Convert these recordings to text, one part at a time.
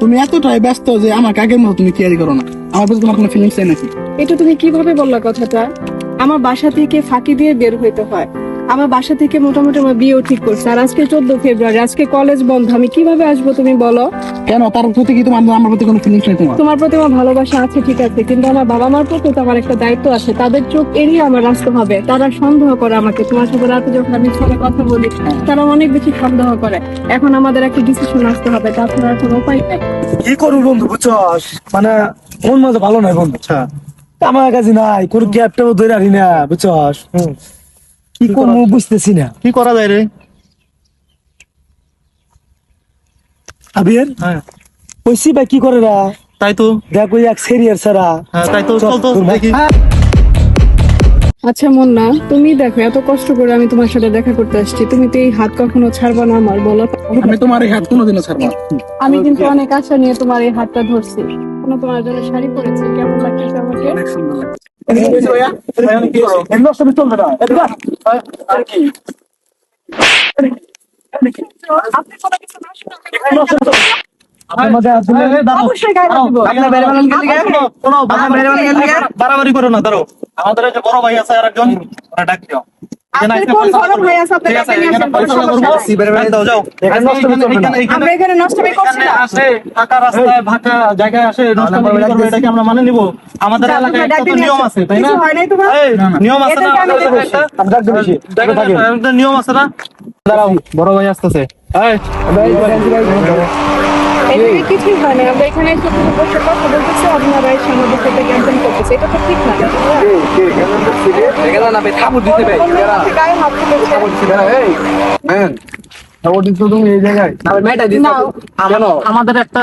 তুমি এতটাই ব্যস্ত যে আমাকে আগের মতো তুমি কেয়ারই করো না। আমার প্রতি তোমার কোনো ফিলিংস চাই নাকি? এটা তুমি কিভাবে বললা কথাটা? আমার বাসা থেকে ফাঁকি দিয়ে বের হইতে হয়। আমার বাসা থেকে মোটামুটি আমার বিয়েও ঠিক করছে, আর আজকে 14 ফেব্রুয়ারি, আজকে কলেজ বন্ধ, আমি কিভাবে আসবো তুমি বলো? কেন, তার প্রতি কি তোমার আমার প্রতি কোনো ফিলিংস নেই তোমার? তোমার প্রতি আমার ভালোবাসা আছে ঠিক আছে, কিন্তু আমার বাবা মার প্রতি তো আমার একটা দায়িত্ব আছে। তাদের চোখ এড়িয়ে আমার আসতে হবে। তারা সন্দেহ করে আমাকে। তোমার সাথে রাতে যখন আমি ফোনে কথা বলি, তারা অনেক বেশি সন্দেহ করে। এখন আমাদের একটা ডিসিশন আসতে হবে, তাছাড়া কোনো উপায় নেই। কি করবো বন্ধু বুঝছস, মানে মন মাঝে ভালো নাই বন্ধু। আচ্ছা আমার কাছে নাই কোন গ্যাপটাও ধরে রাখি না বুঝছস। কি করবো বুঝতেছি না। কি করা যায় রে? আবির হ্যাঁ কইছি ভাই কি করে রা, তাই তো। দেখ ওই এক সিরিয়ার সারা। হ্যাঁ তাই তো, চল তো দেখি। আচ্ছা মুন্না, তুমি দেখো এত কষ্ট করে আমি তোমার সাথে দেখা করতে আসছি, তুমি তো এই হাত কখনো ছাড়বা না আমার, বলো? আমি তোমার এই হাত কোনোদিনও ছাড়বো না। আমি কিন্তু অনেক আশা নিয়ে তোমার এই হাতটা ধরছি। কোনো তোমার জন্য শাড়ি পরেছি, কেমন লাগছে আমাকে? অনেক সুন্দর লাগছে। এগুলো সবই চলবে না। এদিকে আয়। আর কি আপনি কোনো কিছু না শুনে এগুলো সবই চলবে না। আপনার মধ্যে হাত দিলে অবশ্যই গায়ে হাত দিব। বাড়াবাড়ি করো না, দাঁড়ো। আমাদের এই যে বড় ভাই আছে আর একজন, ওরা ডাক দিও। আপনার কোন বড় ভাই আছে? আপনি ডাকে নিয়ে আসেন, কোনো সমস্যা নেই। দাও, যাও। আমরা এখানে নষ্টমি করছি না। আসে ফাঁকা রাস্তায় ফাঁকা জায়গায় আসে নষ্টমি করবে, এটাকে আমরা মানে নিব? আমাদের এলাকায় একটা তো নিয়ম আছে, তাই না? কিছু হয় নাই তোমার? এই নিয়ম আছে না? এদেরকে আমি আমাদের দেখছি। একটা আমি ডাক দিয়েছি। একটা নিয়ম আছে না? দাঁড়াও, বড় ভাই আসতেছে। এই এদিকে কিছুই হয় না। আমরা এখানে এসে শুধু বসে কথা বলতেছি, আপনারা এসে আমাদের সাথে ক্যাম্পেইন করতেছে। এটা তো ঠিক না। গায়ে হাত তুলেছে। না, আমাদের একটা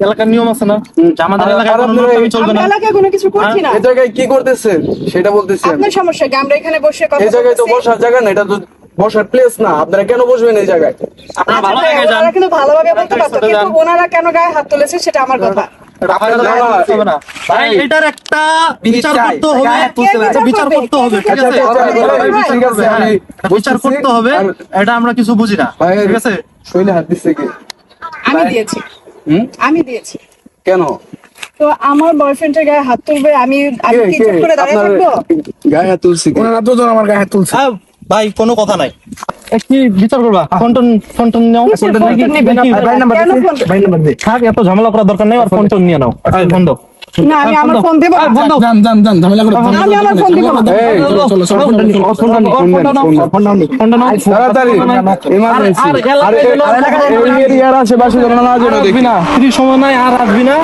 এলাকার নিয়ম আছে না, যে আমাদের এলাকায় কোনো নষ্টামি চলবে আমরা না। এলাকায় কোনো কিছু করছি না। এই জায়গায় কি করতেছেন সেটা বলতেছি আমি। আপনার সমস্যা কি? আমরা এখানে বসে কথা এই জায়গায় তো বলতেছি। বসার জায়গা না, এটা তো বসার প্লেস না। আপনারা কেন বসবেন এই জায়গায়? আপনারা ভালো আচ্ছা, জায়গায় যান। ওনারা কিন্তু ভালোভাবে বলতে পারতো, চলে যান। কিন্তু ওনারা কেন গায়ে হাত তুলেছে সেটা আমার কথা। আপনাদের গায়ে হাত তুলতে হবে না। ভাই, এটার একটা বিচার করতে হবে। এটা বিচার করতে হবে, ঠিক আছে? ঠিক আছে, আমি বিচার করতে হবে। এটা আমরা কিছু বুঝি না, ভাই, ঠিক আছে? শৈলে হাত দিচ্ছে কি? আমি দিয়েছি। আমি দিয়েছি। কেন? তো আমার বয়ফ্রেন্ডের গায়ে হাত তুলবে, আমি কি চুপ করে দাঁড়িয়ে আপনার থাকবো? গায়ে হাত তুলছি কি? ওনারা দুজন আমার গায়ে হাত তুলছে। ভাই কোনো কথা নাই, কি বিচার করবা? ফোন টোন নাও। কিসের ফোন টোন নিবেন আপনারা? কেন ফোন? থাক, এত ঝামেলা করার দরকার নেই। আর ফোন টোন নিয়ে নাও। বন্ধ। না, আমি আমার ফোন দেবো না। যান যান যান, ঝামেলা করো না। আমি আমার ফোন দিব না। এই, চলো চলো চলো, ফোনটা নিও। তাড়াতাড়ি emergency। আর এই এরিয়ার আশেপাশে যেন না যেন দেখি। ফ্রি সময় নাই, আর আসবি না।